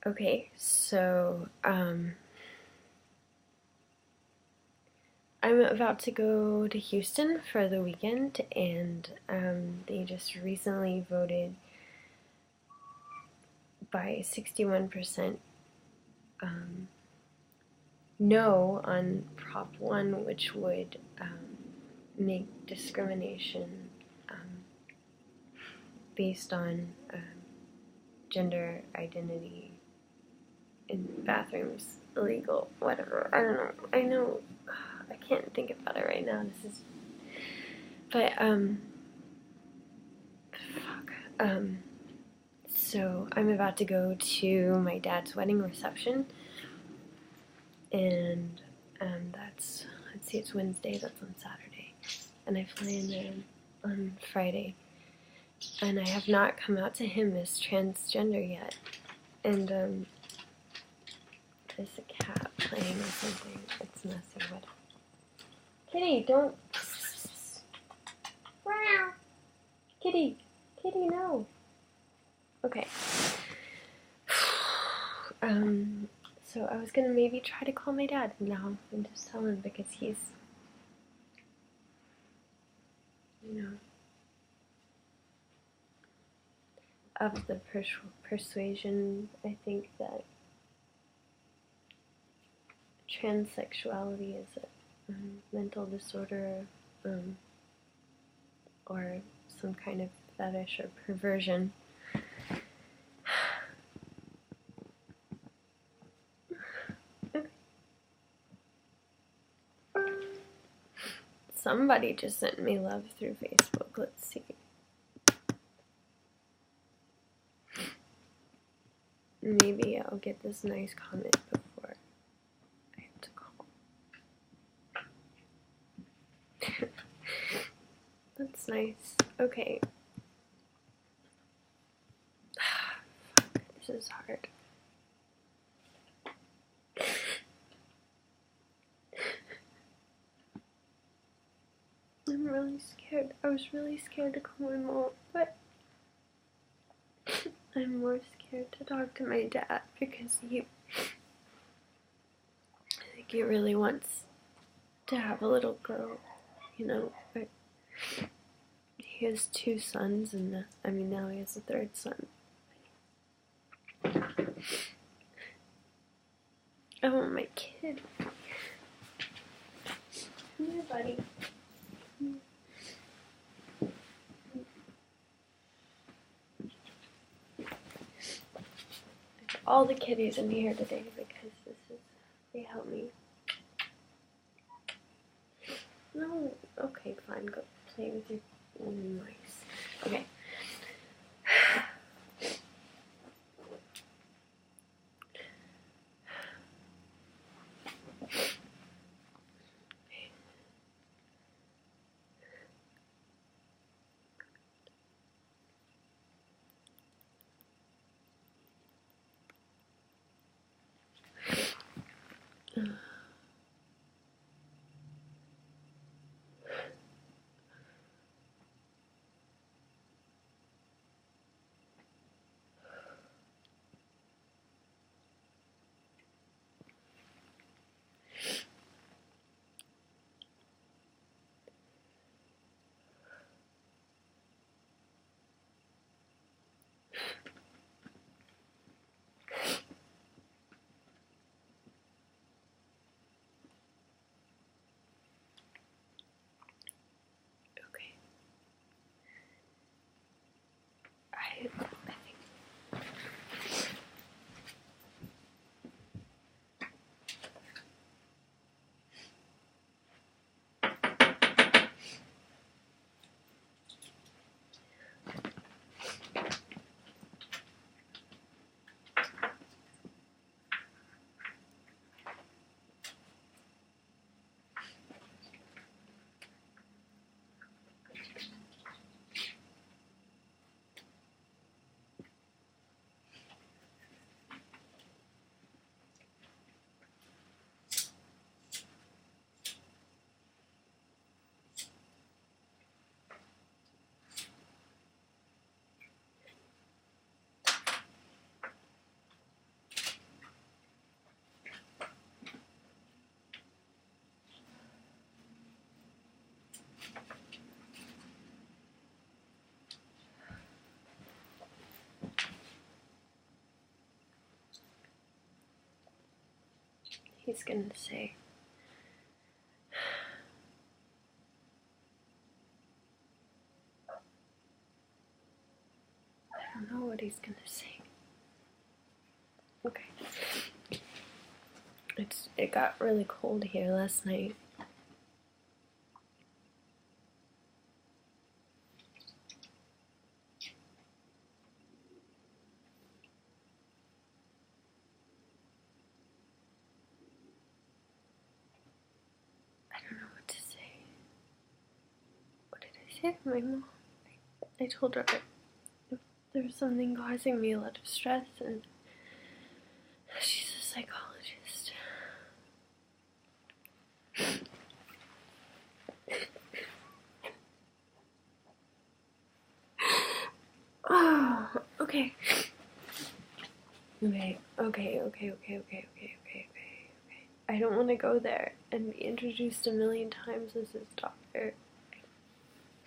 Okay, so I'm about to go to Houston for the weekend, and they just recently voted by 61% no on Prop 1, which would make discrimination based on gender identity in bathrooms illegal, whatever. I don't know. I know. I can't think about it right now. But so I'm about to go to my dad's wedding reception, and let's see, it's Wednesday. That's on Saturday, and I fly in there on Friday, and I have not come out to him as transgender yet, and there's a cat playing or something. It's messy. What? Kitty, don't. Wow. Kitty, no. Okay. So I was gonna maybe try to call my dad now and just tell him, because he's, of the persuasion, I think, that transsexuality is a mental disorder, or some kind of fetish or perversion. Somebody just sent me love through Facebook. Let's see. Maybe I'll get this nice comment before I have to call. That's nice. Okay. Fuck, this is hard. I'm really scared. I was really scared to call my mom, but I'm more scared to talk to my dad, because I think he really wants to have a little girl, but he has 2 sons, and now he has a 3rd son. I want my kid. Come here, buddy. All the kitties in here today, because they help me. No, okay, fine, go play with your mice. Okay. he's gonna say. I don't know what he's gonna say. Okay. It got really cold here last night. I don't know what to say. What did I say to my mom? I told her if there was something causing me a lot of stress, and she's a psychologist. Oh, okay. Okay. I don't want to go there and be introduced a million times as his doctor.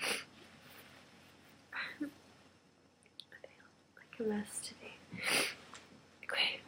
I feel like a mess today. Okay.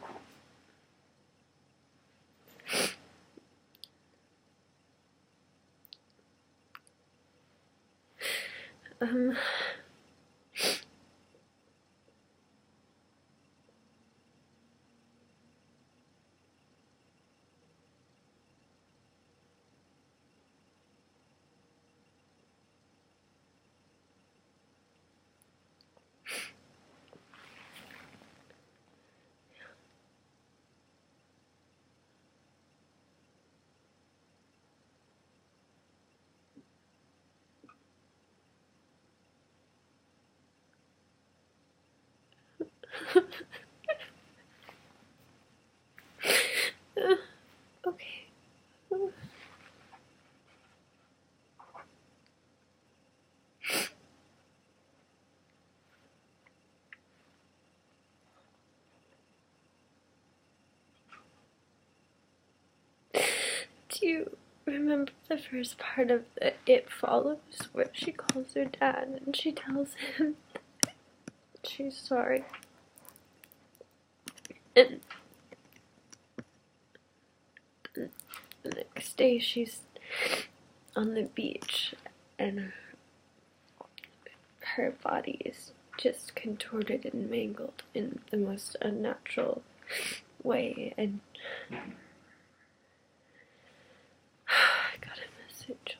Okay. Do you remember the first part of the It Follows where she calls her dad and she tells him she's sorry? And the next day she's on the beach and her body is just contorted and mangled in the most unnatural way, and I got a message.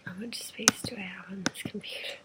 How much space do I have on this computer?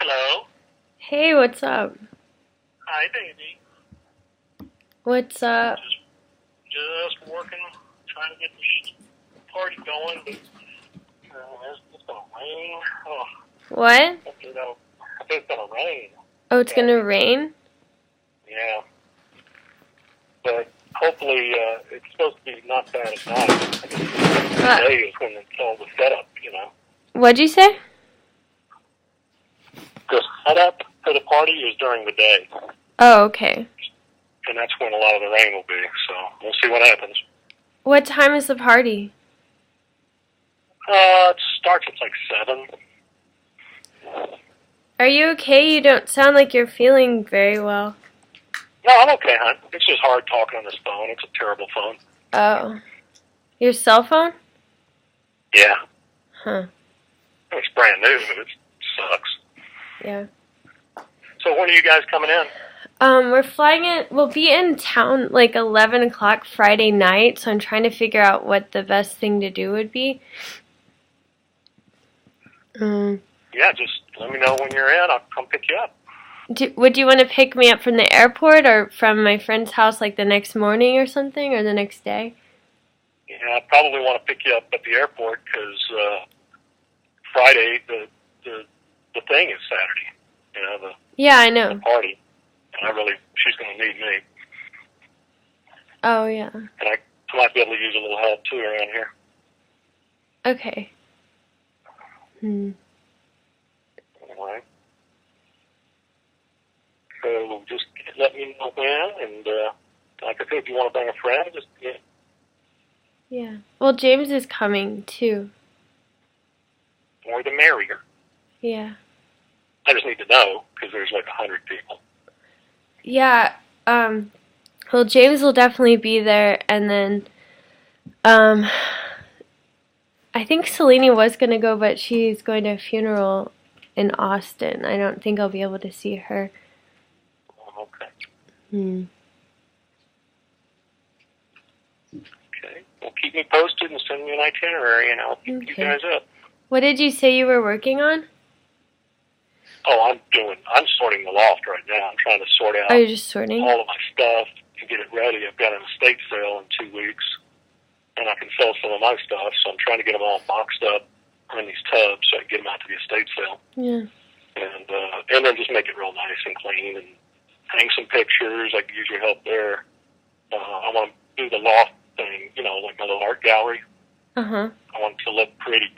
Hello. Hey, what's up? Hi, baby. What's up? Just working, trying to get this party going, but it's gonna rain. Oh, What? I think it's gonna rain. Oh, it's gonna rain? Yeah. But hopefully, it's supposed to be not bad at night. Today is when it's all the setup, you know. What'd you say? The setup for the party is during the day, Oh, okay. and that's when a lot of the rain will be. So we'll see what happens. What time is the party? It starts at like 7. Are you okay? You don't sound like you're feeling very well. No, I'm okay, hon. It's just hard talking on this phone. It's a terrible phone. Oh. Your cell phone? Yeah. Huh. It's brand new, but it sucks. Yeah. So when are you guys coming in? We're flying in. We'll be in town like 11 o'clock Friday night, so I'm trying to figure out what the best thing to do would be. Yeah, just let me know when you're in. I'll come pick you up. Would you want to pick me up from the airport or from my friend's house like the next morning or something, or the next day? Yeah, I probably want to pick you up at the airport because Friday the thing is Saturday. You know, Yeah, I know. the party, and she's going to need me, Oh, yeah. and I might be able to use a little help too around here. Okay. Anyway, so just let me know when, and like I said, if you want to bring a friend, just Yeah. Well, James is coming too. more the merrier. Yeah. I just need to know because there's like 100 people. Yeah. Well, James will definitely be there, and then I think Selene was gonna go, but she's going to a funeral in Austin. I don't think I'll be able to see her. Okay. Okay. Well, keep me posted and send me an itinerary, and I'll keep you guys up. What did you say you were working on? Oh, I'm sorting the loft right now. I'm trying to sort out Oh, you're just sorting? all of my stuff and get it ready. I've got an estate sale in 2 weeks, and I can sell some of my stuff, so I'm trying to get them all boxed up in these tubs so I can get them out to the estate sale. Yeah. And then just make it real nice and clean and hang some pictures. I can use your help there. I want to do the loft thing, you know, like my little art gallery. Uh-huh. I want it to look pretty.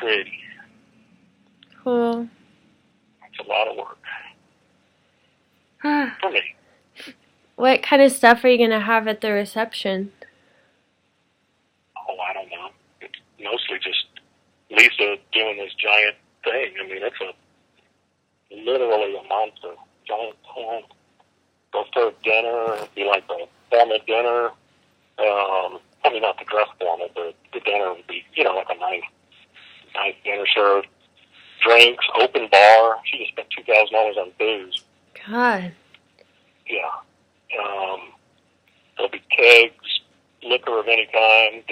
Cool. It's a lot of work for me. What kind of stuff are you going to have at the reception? Oh, I don't know. It's mostly just Lisa doing this giant thing. I mean, it's literally a monster, giant thing. Go serve dinner. It'd be like the formal dinner. I mean, not the dress formal, but the dinner would be, you know, like a nice dinner served. Drinks, open bar. She just spent $2,000 on booze. God. Yeah. There'll be kegs, liquor of any kind.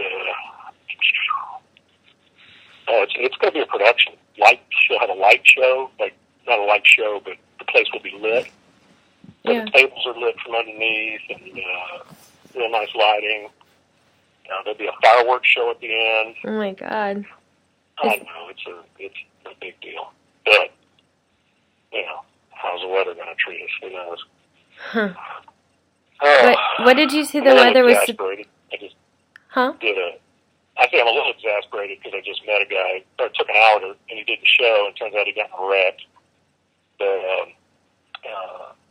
It's going to be a production. She'll have a light show, like not a light show, but the place will be lit. So Yeah. the tables are lit from underneath, and real nice lighting. There'll be a fireworks show at the end. Oh my God. I know it's a big deal, but you know, how's the weather going to treat us? Who knows? Huh. What did you say the weather was? I just Huh? I say I'm a little exasperated because I just met a guy, or it took an hour and he did the show, and it turns out he got in a wreck.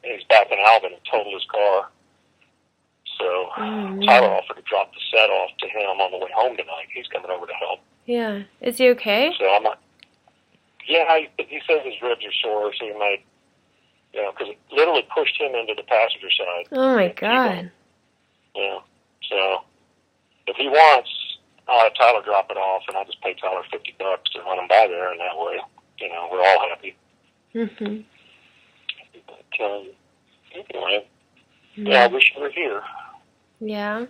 And he's back in Alvin and totaled his car. So Tyler offered to drop the set off to him on the way home tonight. He's coming over to help. Yeah. Is he okay? So I'm not. Yeah, he says his ribs are sore, so he might, because it literally pushed him into the passenger side. Oh my God. Yeah. So if he wants, I'll have Tyler drop it off, and I'll just pay Tyler $50 to run him by there, and that way, we're all happy. Mhm. But anyway, yeah, I wish you were here. Yeah.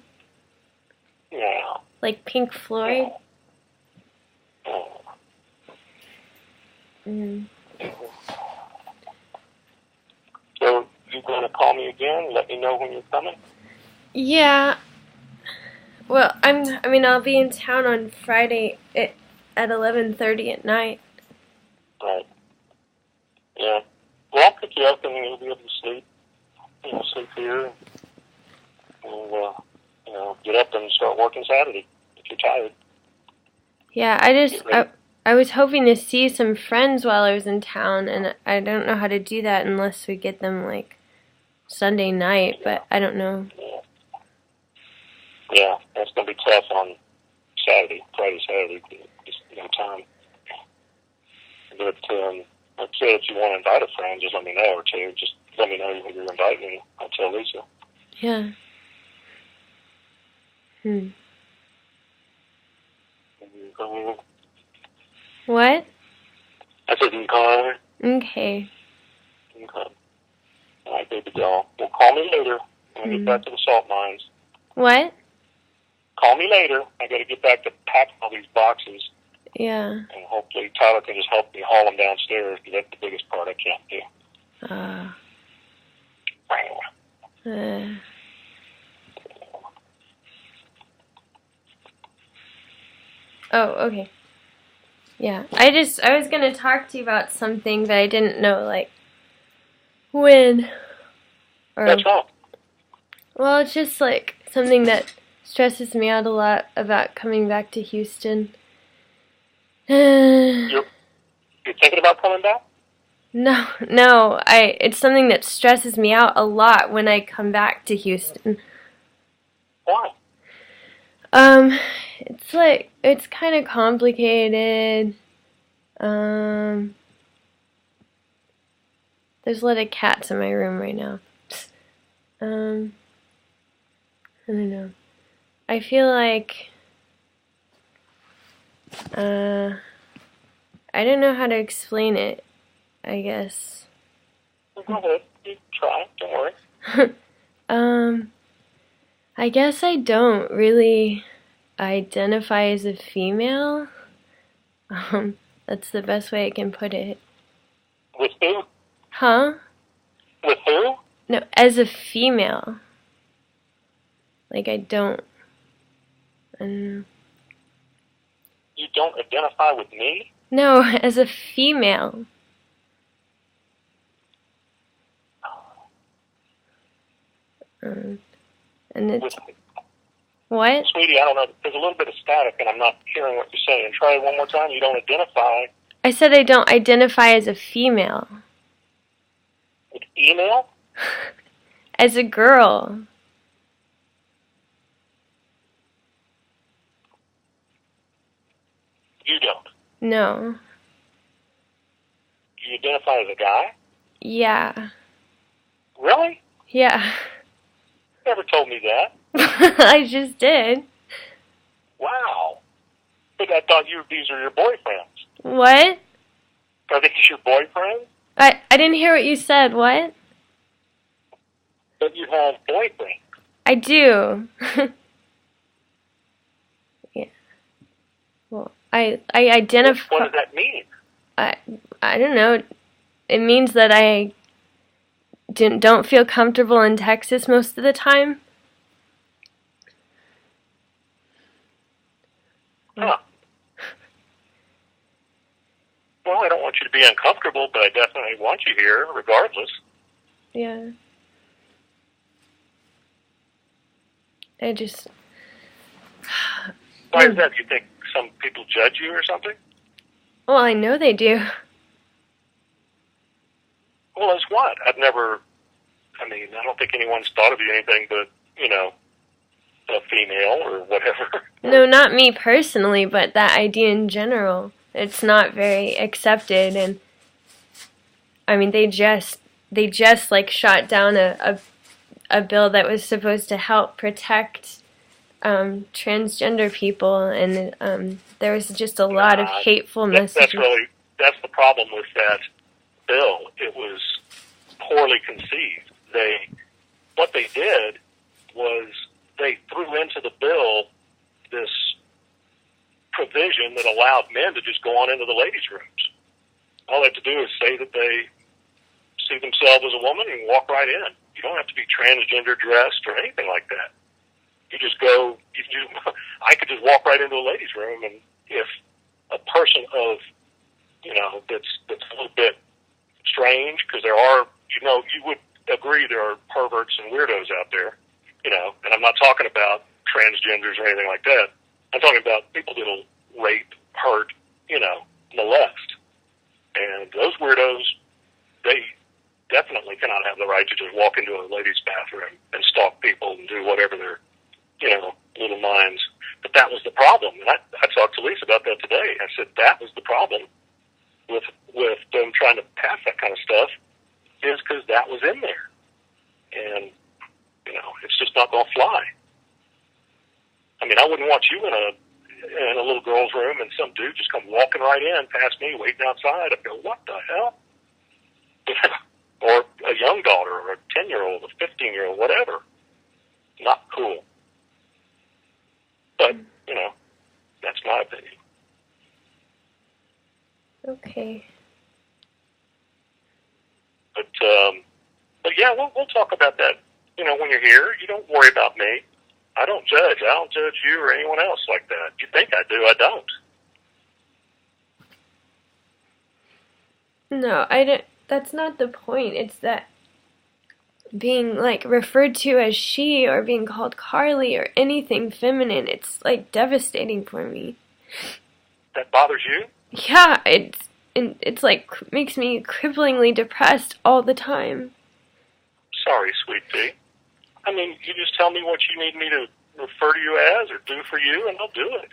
Yeah. Like Pink Floyd. Oh. Mm. So you going to call me again? Let me know when you're coming. Yeah. Well, I'll be in town on Friday at 11:30 at night. Right. Yeah. Well, I'll pick you up and you'll be able to sleep. Sleep here. And, get up and start working Saturday if you're tired. Yeah, I was hoping to see some friends while I was in town, and I don't know how to do that unless we get them, like, Sunday night, but I don't know. Yeah, that's going to be tough on Friday, Saturday, just time. But like I said, if you want to invite a friend, just let me know, or two. Just let me know who you're inviting, and I'll tell Lisa. Yeah. What? I said, you can call her. Okay. Okay. All right, baby doll. Well, call me later when I get back to the salt mines. What? Call me later. I got to get back to packing all these boxes. Yeah. And hopefully Tyler can just help me haul them downstairs, because that's the biggest part I can't do. Oh, okay. Yeah. I was going to talk to you about something, but I didn't know, like, when. Or, That's wrong. well, it's just, like, something that stresses me out a lot about coming back to Houston. You're thinking about coming back? No, it's something that stresses me out a lot when I come back to Houston. Why? It's like, it's kind of complicated. There's a lot of cats in my room right now. I don't know. I feel like, I don't know how to explain it, I guess. Go ahead. You try. Don't worry. I guess I don't really identify as a female. That's the best way I can put it. With who? Huh? With who? No, as a female. Like, I don't know. You don't identify with me? No, as a female. And it's... What? Sweetie, I don't know. There's a little bit of static, and I'm not hearing what you're saying. Try it one more time. You don't identify. I said I don't identify as a female. With email? As a girl. You don't? No. You identify as a guy? Yeah. Really? Yeah. Never told me that. I just did. Wow. But I thought these are your boyfriends. What? Are these your boyfriends? I didn't hear what you said. What? But you have boyfriends. I do. Yeah. Well, I identify... What does that mean? I don't know. It means that I don't feel comfortable in Texas most of the time. Huh. Well, I don't want you to be uncomfortable, but I definitely want you here, regardless. Yeah. I just... Why is that? Do you think some people judge you or something? Well, I know they do. Well, as what? I don't think anyone's thought of you anything but, a female or whatever. No, not me personally, but that idea in general. It's not very accepted, and I mean, they just like shot down a bill that was supposed to help protect transgender people, and there was just a lot of hateful messages. That's the problem with that bill. It was poorly conceived. What they did was they threw into the bill this provision that allowed men to just go on into the ladies' rooms. All they have to do is say that they see themselves as a woman and walk right in. You don't have to be transgender dressed or anything like that. You just go. I could just walk right into a ladies' room, and if a person of that's a little bit strange, because there are, you would agree there are perverts and weirdos out there, and I'm not talking about transgenders or anything like that. I'm talking about people that'll rape hurt, molest. And those weirdos, they definitely cannot have the right to just walk into a ladies' bathroom and stalk people and do whatever their, little minds. But that was the problem. And I talked to Lisa about that today. I said that was the problem with them trying to pass that kind of stuff, is because that was in there. And, it's just not going to fly. I mean, I wouldn't want you in a little girl's room and some dude just come walking right in past me, waiting outside. I'd go, what the hell? Or a young daughter, or a 10-year-old, a 15-year-old, whatever. Not cool. But, that's my opinion. Okay. But yeah, we'll talk about that. When you're here, you don't worry about me. I don't judge. I don't judge you or anyone else like that. You think I do, I don't. No, I don't. That's not the point. It's that being, referred to as she or being called Carly or anything feminine, it's, devastating for me. That bothers you? Yeah, it's makes me cripplingly depressed all the time. Sorry, sweet pea. I mean, you just tell me what you need me to refer to you as or do for you, and I'll do it.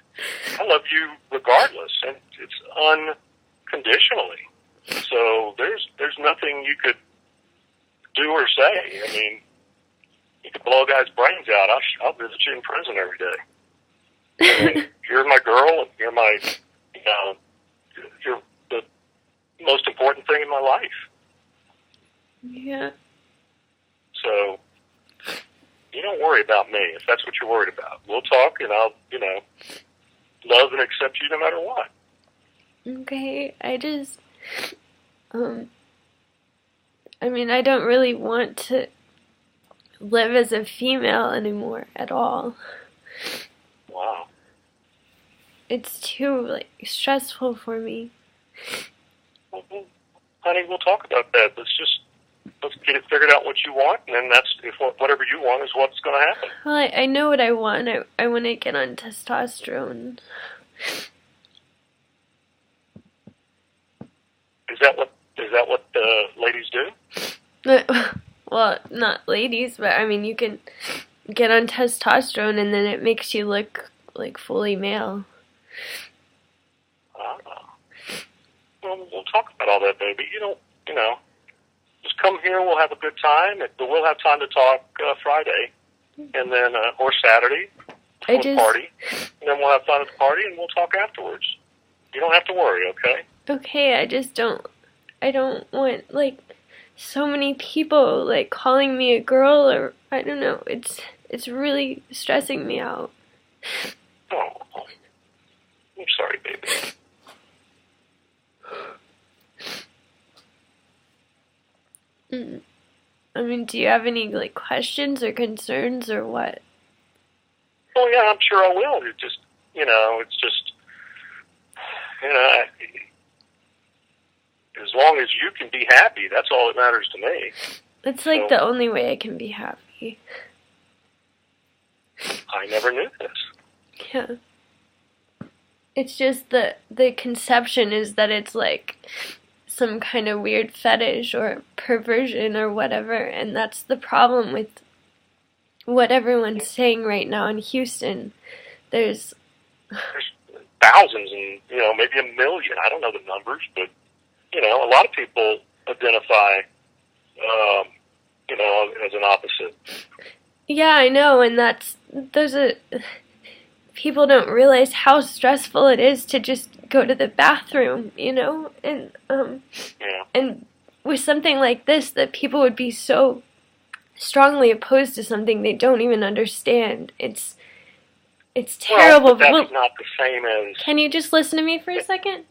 I love you regardless, and it's unconditionally. So there's nothing you could do or say. I mean, you could blow a guy's brains out. I'll visit you in prison every day. I mean, you're my girl, and you're my, you're the most important thing in my life. Yeah. So you don't worry about me if that's what you're worried about. We'll talk, and I'll, love and accept you no matter what. Okay, I just, I don't really want to live as a female anymore at all. Wow. It's too, stressful for me. Well, honey, we'll talk about that. Let's get it figured out what you want, and then whatever you want is what's going to happen. Well, I know what I want. I want to get on testosterone. Is that what ladies do? Well, not ladies, but you can get on testosterone and then it makes you look fully male. Well, we'll talk about all that, baby. Just come here. We'll have a good time. We'll have time to talk Friday, and then or Saturday. Party, and then we'll have fun at the party, and we'll talk afterwards. You don't have to worry, okay? Okay, I don't want, so many people, calling me a girl, or, I don't know, it's really stressing me out. Oh, I'm sorry, baby. Do you have any, questions or concerns, or what? Oh, yeah, I'm sure I will. It's just, as long as you can be happy, that's all that matters to me. It's the only way I can be happy. I never knew this. Yeah. It's just the conception is that it's some kind of weird fetish or perversion or whatever, and that's the problem with what everyone's saying right now in Houston. There's thousands and, maybe 1 million. I don't know the numbers, but, a lot of people identify, as an opposite. Yeah, I know, and people don't realize how stressful it is to just go to the bathroom, and, yeah. And with something like this, that people would be so strongly opposed to something they don't even understand. It's terrible. Well, that's not the same as... Can you just listen to me for a second?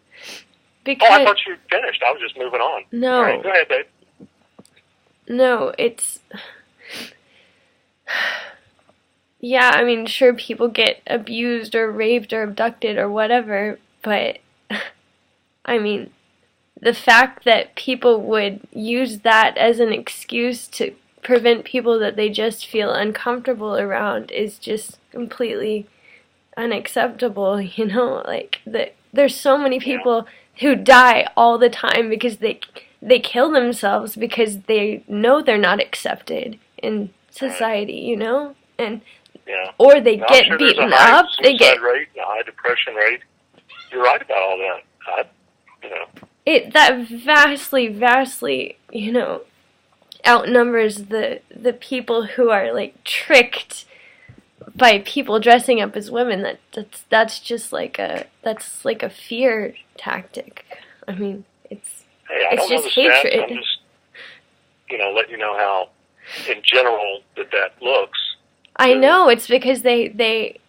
Because... Oh, I thought you finished. I was just moving on. No. All right, go ahead, babe. No, it's... Yeah, sure, people get abused or raped or abducted or whatever, but, the fact that people would use that as an excuse to prevent people that they just feel uncomfortable around is just completely unacceptable, that there's so many people who die all the time because they kill themselves because they know they're not accepted in society, you know, and or they get beaten up. They get rate, a high depression rate. You're right about all that. That vastly, you know, outnumbers the people who are like tricked by people dressing up as women. That's just like a fear tactic. I mean, it's just hatred. I'm just letting you know how in general that looks. I know it's because they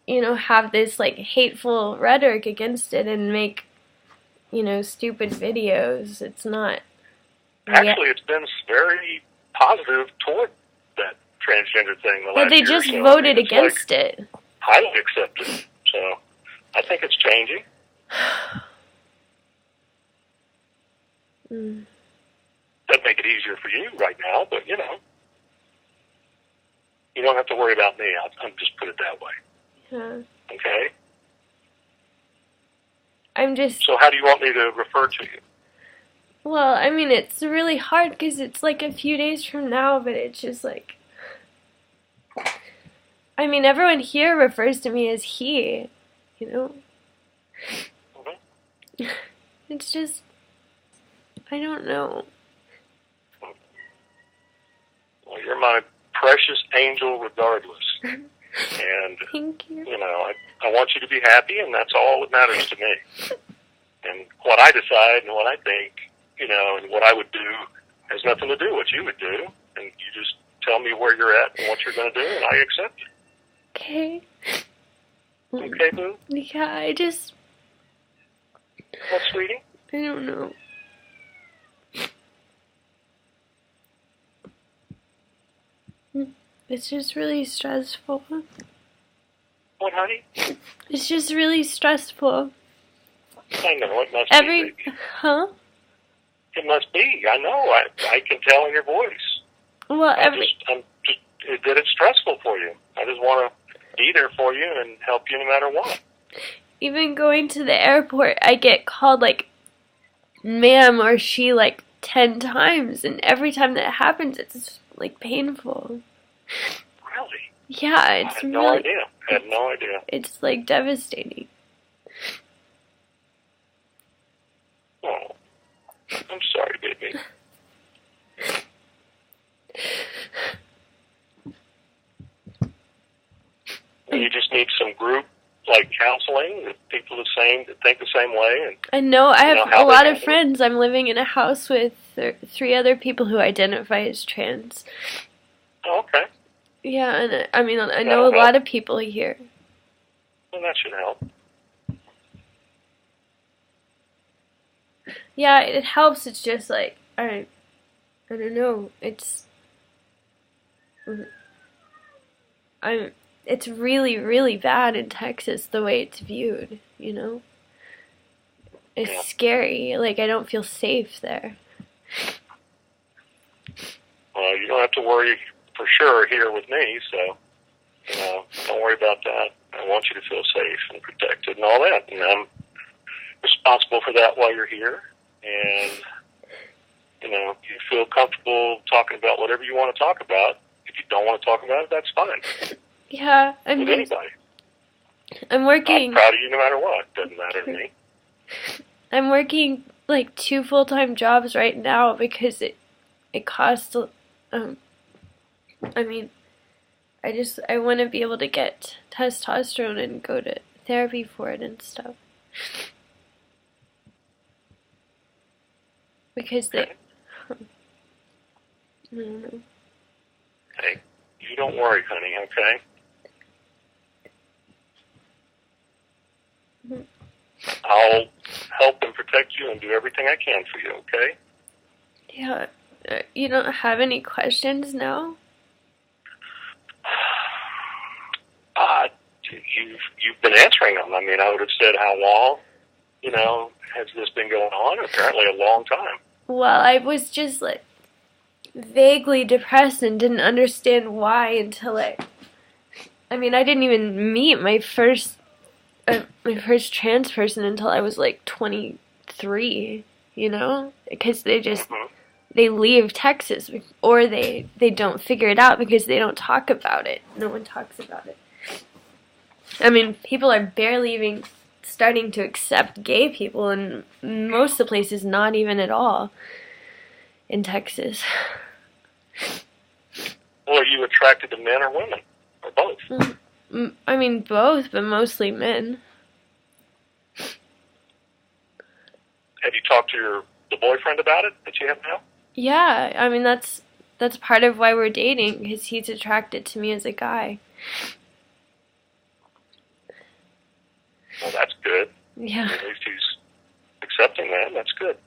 have this like hateful rhetoric against it and make stupid videos. It's not. Actually, it's been very positive toward that transgender thing the last But they year just or so. voted against it. Highly accepted. So I think it's changing. Doesn't make it easier for you right now, but you don't have to worry about me. I'll just put it that way. Yeah. Okay? So how do you want me to refer to you? Well, I mean, it's really hard because it's like a few days from now, but it's just like... I mean, everyone here refers to me as he, you know? Mm-hmm. It's just... I don't know. Well, you're my precious angel regardless. And, thank you. I want you to be happy, and that's all that matters to me. And what I decide and what I think, and what I would do has nothing to do with what you would do. And you just tell me where you're at and what you're going to do, and I accept it. Okay. Okay, boo? Yeah, I just... What, sweetie? I don't know. It's just really stressful. What, honey? It's just really stressful. I know, it must be. Huh? It must be. I know. I can tell in your voice. Well, I'm just that it's stressful for you. I just want to be there for you and help you no matter what. Even going to the airport, I get called like ma'am or she like 10 times, and every time that happens, it's like painful. Really? Yeah, it's I had no idea. It's like devastating. Oh, I'm sorry, baby. You just need some group counseling with people that think the same way. And I know. I have a lot of friends. I'm living in a house with 3 other people who identify as trans. Oh, okay. Yeah, and I mean, I know a lot of people here. Well, that should help. Yeah, it helps. It's just like, I don't know. It's really, really bad in Texas, the way it's viewed, It's scary. Like, I don't feel safe there. Well, you don't have to worry for sure here with me, so, don't worry about that. I want you to feel safe and protected and all that, and I'm responsible for that while you're here, and, you feel comfortable talking about whatever you want to talk about. If you don't want to talk about it, that's fine. Yeah, with anybody. I'm working. I'm proud of you no matter what. Doesn't matter to me. I'm working 2 full-time jobs right now because it costs. I mean, I want to be able to get testosterone and go to therapy for it and stuff. Because I don't know. Hey, you don't worry, honey, okay? I'll help and protect you and do everything I can for you, okay? Yeah. You don't have any questions now? You've been answering them. I mean, I would have said how long, has this been going on? Apparently a long time. Well, I was just vaguely depressed and didn't understand why until I didn't even meet my first my first trans person until I was like 23, you know? Because they leave Texas, or they don't figure it out because they don't talk about it. No one talks about it. I mean, people are barely even starting to accept gay people, and most of the places not even at all in Texas. Well, are you attracted to men or women, or both? I mean, both, but mostly men. Have you talked to the boyfriend about it that you have now? Yeah, I mean, that's part of why we're dating, because he's attracted to me as a guy. Well, that's good. Yeah. At least he's accepting that. That's good.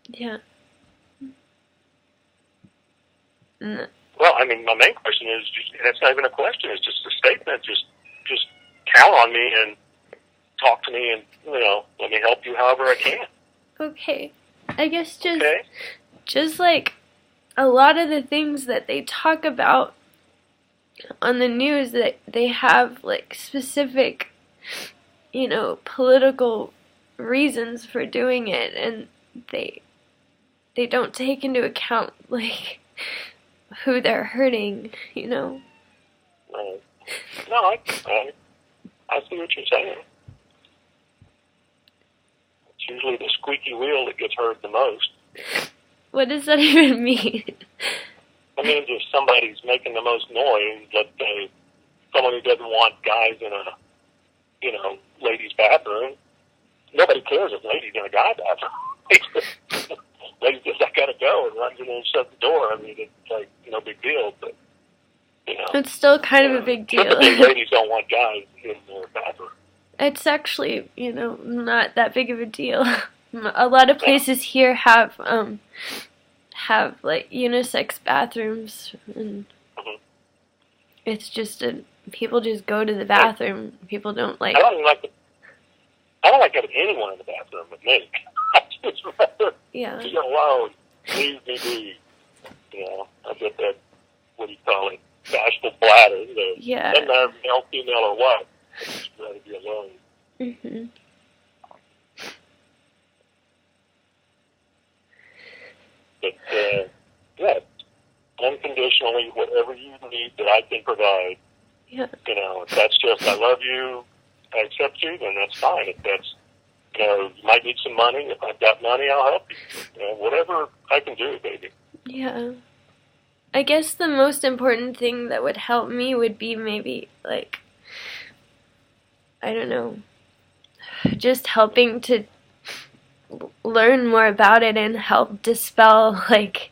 Yeah. Well, I mean, my main question is, that's not even a question, it's just a statement. Just count on me and talk to me and, let me help you however I can. Okay. I guess just like a lot of the things that they talk about on the news, that they have like specific, political reasons for doing it, and they don't take into account like who they're hurting, No, I see what you're saying. It's usually the squeaky wheel that gets hurt the most. What does that even mean? That means if somebody's making the most noise, let's say someone who doesn't want guys in a, ladies' bathroom, nobody cares if ladies in a guy bathroom. Lady just, I gotta go, and runs in and shuts the door. I mean, it's like, no big deal, but, It's still kind of a big deal. Typically, ladies don't want guys in their bathroom. It's actually, not that big of a deal. A lot of places here have like unisex bathrooms, and it's just people just go to the bathroom. People don't like. I don't like having anyone in the bathroom with me. I just rather be alone. Leave me be. I get that. What do you call it? Bashful bladder. Doesn't matter male, female, or what. I just rather be alone. Mhm. But unconditionally, whatever you need that I can provide. Yeah. If that's just I love you, I accept you, then that's fine. If that's you might need some money. If I've got money, I'll help you. Whatever I can do, baby. Yeah. I guess the most important thing that would help me would be maybe, like, I don't know, just helping to learn more about it and help dispel, like,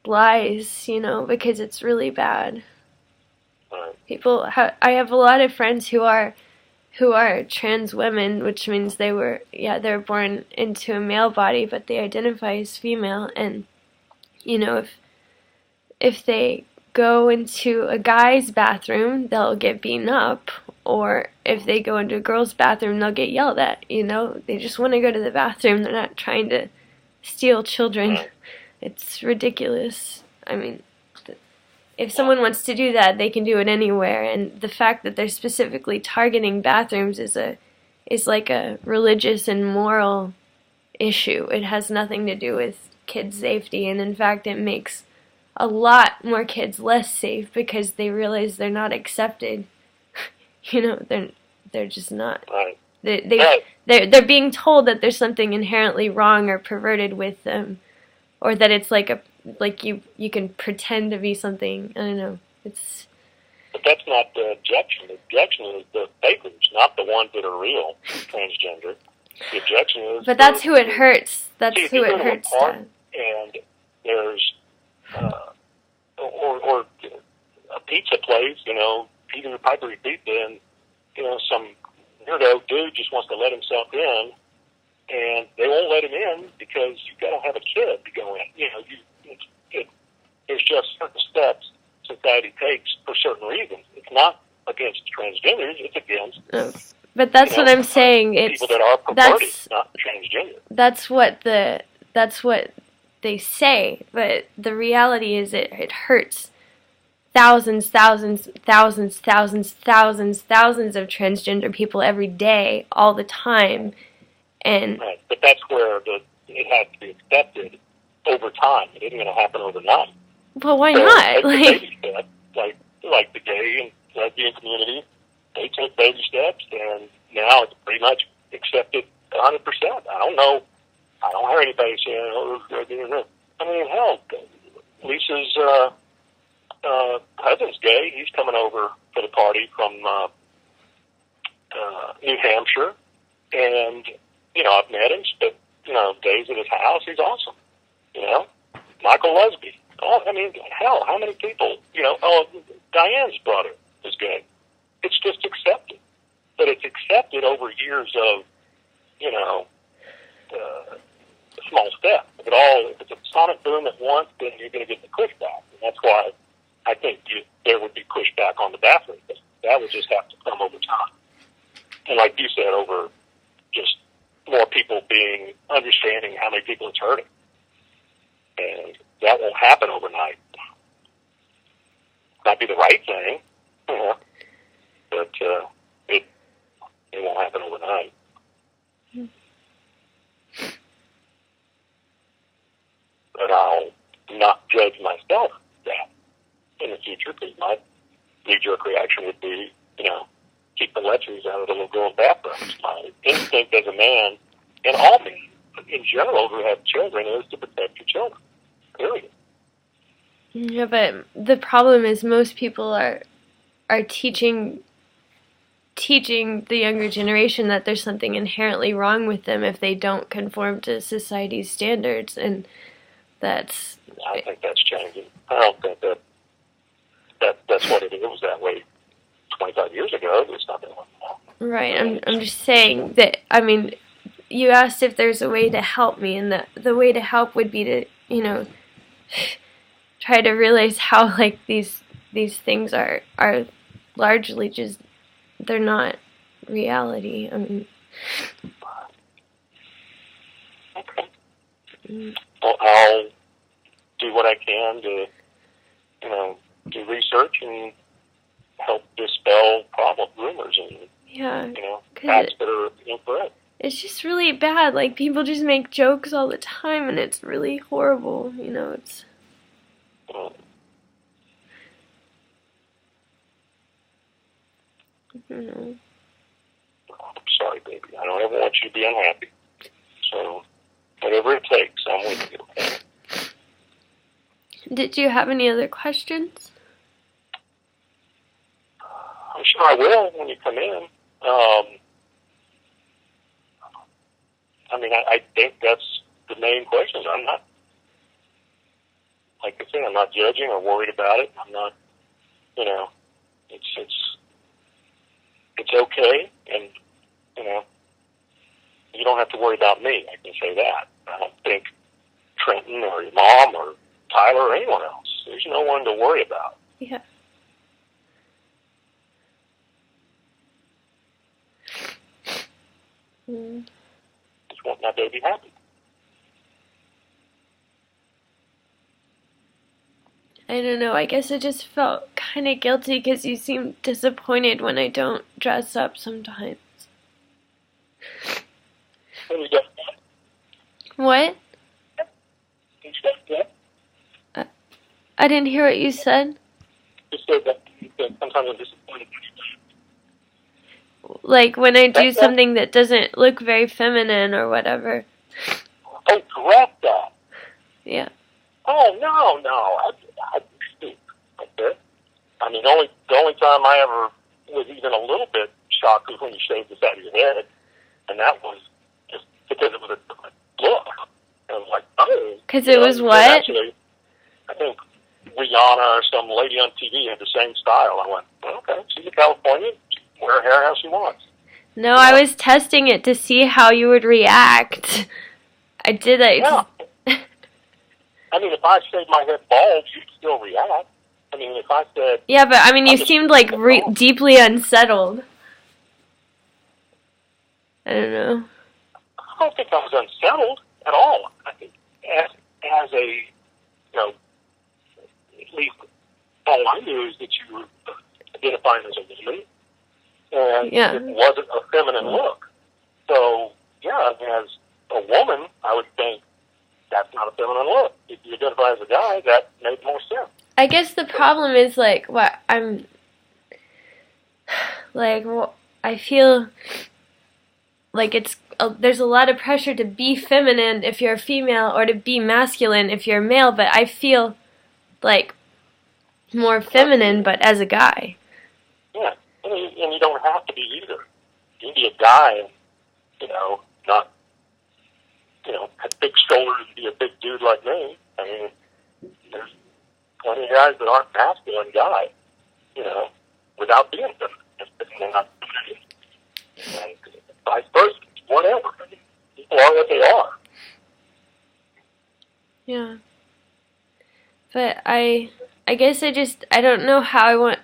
lies, because it's really bad. Right. I have a lot of friends who are trans women, which means they're born into a male body, but they identify as female, and, if they go into a guy's bathroom, they'll get beaten up, or if they go into a girl's bathroom, they'll get yelled at, They just want to go to the bathroom. They're not trying to steal children. It's ridiculous. I mean, if someone wants to do that, they can do it anywhere, and the fact that they're specifically targeting bathrooms is like a religious and moral issue. It has nothing to do with kids' safety, and in fact, it makes a lot more kids less safe because they realize they're not accepted. They're just not. Right. They're being told that there's something inherently wrong or perverted with them, or that it's like you can pretend to be something. I don't know. But that's not the objection. The objection is the fakers, not the ones that are real transgender. The objection is. But that's who it hurts. That's who it hurts. And there's or a pizza place, Peter Piper Pizza, and some weirdo dude just wants to let himself in, and they won't let him in because you've got to have a kid to go in. There's just certain steps society takes for certain reasons. It's not against transgenders; it's against. But that's what I'm saying. It's people that are perverted, not transgender. That's what they say, but the reality is it hurts thousands of transgender people every day, all the time. And right. But that's where it has to be accepted over time. It isn't going to happen overnight. well, why So not? take the baby steps, like the gay and lesbian community. They took baby steps, and now it's pretty much accepted 100%. I don't hear anybody saying, "Oh, they're doing this." I mean, hell, Lisa's cousin's gay. He's coming over for the party from New Hampshire, and I've met him. Spent days at his house. He's awesome. Michael Lesby. Oh, I mean, hell, how many people? Diane's brother is gay. It's just accepted, but it's accepted over years of small steps. If it's a sonic boom at once, then you're going to get the pushback, and that's why I think there would be pushback on the bathroom. That would just have to come over time, and like you said, over just more people understanding how many people it's hurting, and that won't happen overnight. Might be the right thing, but it won't happen overnight. But I'll not judge myself that in the future, because my knee-jerk reaction would be, keep the lecheries out of the little girls' bathrooms. My instinct as a man, and all men in general who have children, is to protect your children. Period. Yeah, but the problem is most people are teaching the younger generation that there's something inherently wrong with them if they don't conform to society's standards, and that's... I think that's changing. I don't think that's what it was that way 25 years ago. There's nothing like that. Right. I'm just saying that, I mean, you asked if there's a way to help me, and the way to help would be to, try to realize how, like, these things are largely just, they're not reality. I mean... Okay. Well, I'll do what I can to, do research and help dispel rumors and, facts that are incorrect. It's just really bad. Like, people just make jokes all the time, and it's really horrible. It's... I'm sorry, baby. I don't ever want you to be unhappy. So, whatever it takes, I'm with you. Okay? Did you have any other questions? I'm sure I will when you come in. I think that's the main questions. I'm not, like I said, I'm not judging or worried about it. I'm not, it's okay, and, you don't have to worry about me, I can say that. I don't think Trenton or your mom or Tyler or anyone else. There's no one to worry about. Yeah. Just want my baby happy. I don't know. I guess I just felt kind of guilty because you seem disappointed when I don't dress up sometimes. What? I didn't hear what you said. You said that sometimes I'm disappointed. Like when I do something that doesn't look very feminine or whatever. Oh, correct that. Yeah. Oh, no. Okay. I mean, the only time I ever was even a little bit shocked was when you shaved the side of your head, and that was just because it was a different look. And I was like, oh. Because it was what? Actually, I think Rihanna or some lady on TV had the same style. I went, well, okay, she's in California. She can wear her hair how she wants. No, I was testing it to see how you would react. I did that. Yeah. I mean, if I shaved my head bald, you'd still react. I mean, if I said... Yeah, but, I mean, you seemed, like, deeply unsettled. I don't know. I don't think I was unsettled at all. I think as a, at least all I knew is that you were identifying as a woman, and Yeah. it wasn't a feminine look. So, yeah, as a woman, I would think that's not a feminine look. If you identify as a guy, that made more sense. I guess the problem is, like, what I'm, like, well, I feel like there's a lot of pressure to be feminine if you're a female or to be masculine if you're a male, but I feel like more feminine, but as a guy. Yeah, and you don't have to be either. You can be a guy and, not, have big shoulders and be a big dude like me. I mean, there's plenty of guys that aren't masculine guys, without being feminine. If they're not feminine. And vice versa, whatever. People are what they are. Yeah. But I guess I don't know how I want,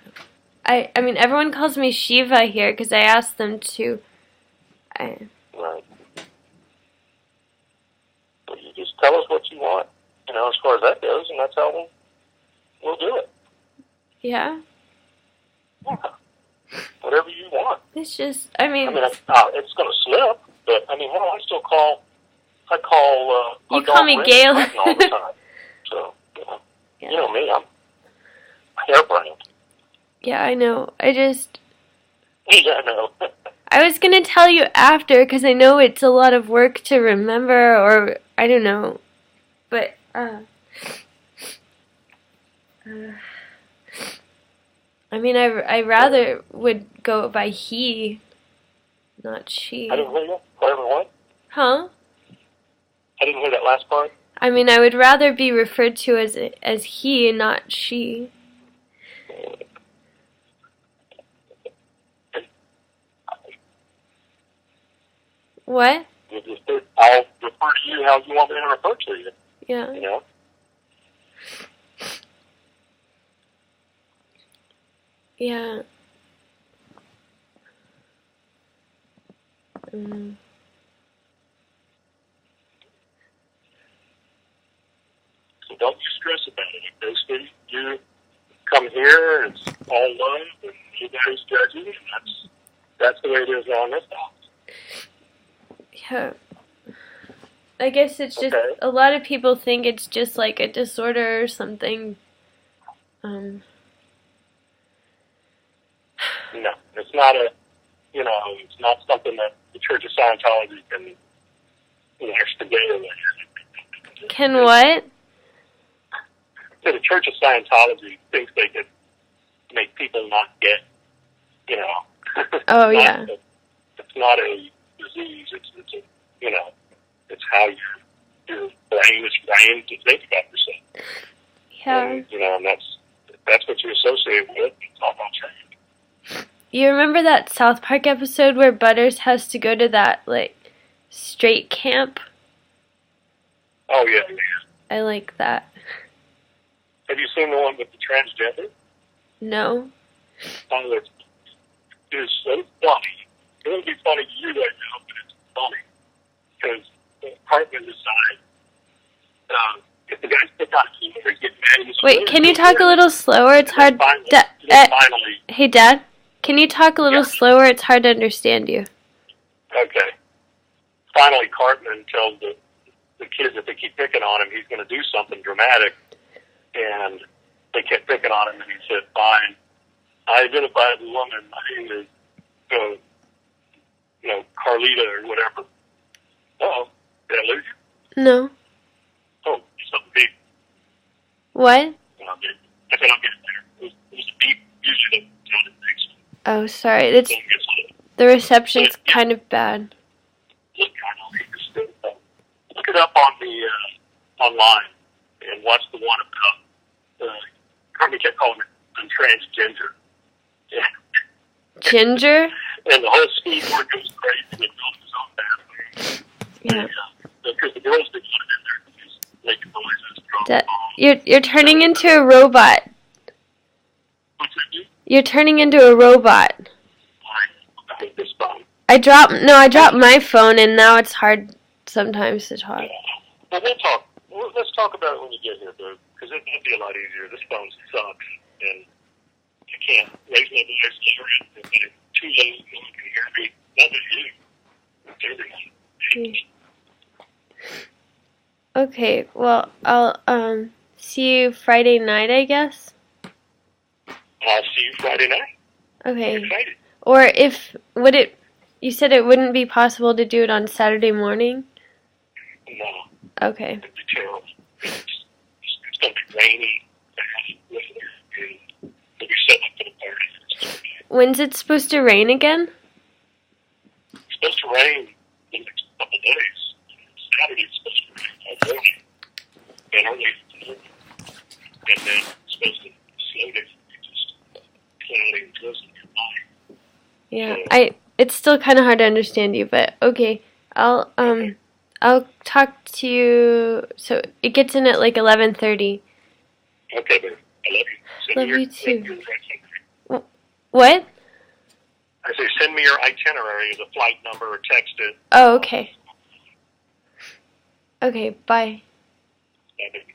I mean, everyone calls me Shiva here because I asked them to. Right. But you just tell us what you want, as far as that goes, and that's how we'll do it. Yeah? Yeah. Whatever you want. It's just, I mean it's going to slip, but, hell, I call you call me Gail. all the time. So, Yeah. You know me, I'm harebrained. Yeah, I know. Yeah, I know. I was going to tell you after because I know it's a lot of work to remember, or I don't know. But, I mean, I rather would go by he, not she. I didn't hear you. Whatever, what? Huh? I didn't hear that last part. I mean, I would rather be referred to as he and not she. What? I'll refer to you how you want me to refer to you. Yeah. Yeah. So don't you stress about it. If basically you come here and it's all love and nobody's judging, and that's the way it is on this house. Yeah. I guess it's just Okay. a lot of people think it's just like a disorder or something. No, it's not it's not something that the Church of Scientology can extricate away. Can what? So the Church of Scientology thinks they can make people not get, Oh, yeah. It's not a disease. It's how your brain is trained to think about yourself. Yeah. And that's what you associate with. It's all about change. You remember that South Park episode where Butters has to go to that, like, straight camp? Oh, yeah. I like that. Have you seen the one with the transgender? No. Oh, it's so funny. It won't be funny to you right now, but it's funny. Because Cartman decides if the guy's picked on him or he's getting mad, he's Wait, can you talk a little slower? It's hard. Finally. Hey, Dad, can you talk a little slower? It's hard to understand you. Okay. Finally, Cartman tells the kids if they keep picking on him, he's going to do something dramatic. And they kept picking on him, and he said, fine. I identify as a woman. My name is, Carlita or whatever. Uh-oh. Did I lose you? No. Oh, something beep. What? I said, I'll get it later. It was a beep. Usually it sounded big. Oh, sorry. The reception's kind of bad. Look it up on the online and watch the one about Carmen kept calling it transgender. Yeah. Ginger? And the whole school board goes crazy and goes his own bathroom. Yeah. Because the girls didn't want it in there. He's making noises. You're turning into a robot. What's that? You're turning into a robot. I hate this phone. I dropped my phone and now it's hard sometimes to talk. Well, we'll talk. Let's talk about it when you get here, dude. Because it'd be a lot easier. This phone sucks. and I can't raise my voice lower if I'm too low. No one can hear me. Not just you. It's everyone. Okay, well, I'll see you Friday night, I guess. I'll see you Friday night. Okay. I'm excited. Or you said it wouldn't be possible to do it on Saturday morning? No, Okay. it'd be terrible. It's going to be rainy, bad weather, and we'll be setting up for the party. When's it supposed to rain again? It's supposed to rain in the next couple of days. Saturday it's supposed to rain all morning and early afternoon. And then it's supposed to slow down. Just cloudy and drizzly at night. Yeah, it's still kind of hard to understand you, but okay. I'll talk to you. So it gets in at like 11:30. Okay, babe. I love you. Love you too. Your itinerary. What? I say send me your itinerary, the flight number, or text it. Oh, okay. Okay, bye. Yeah, baby.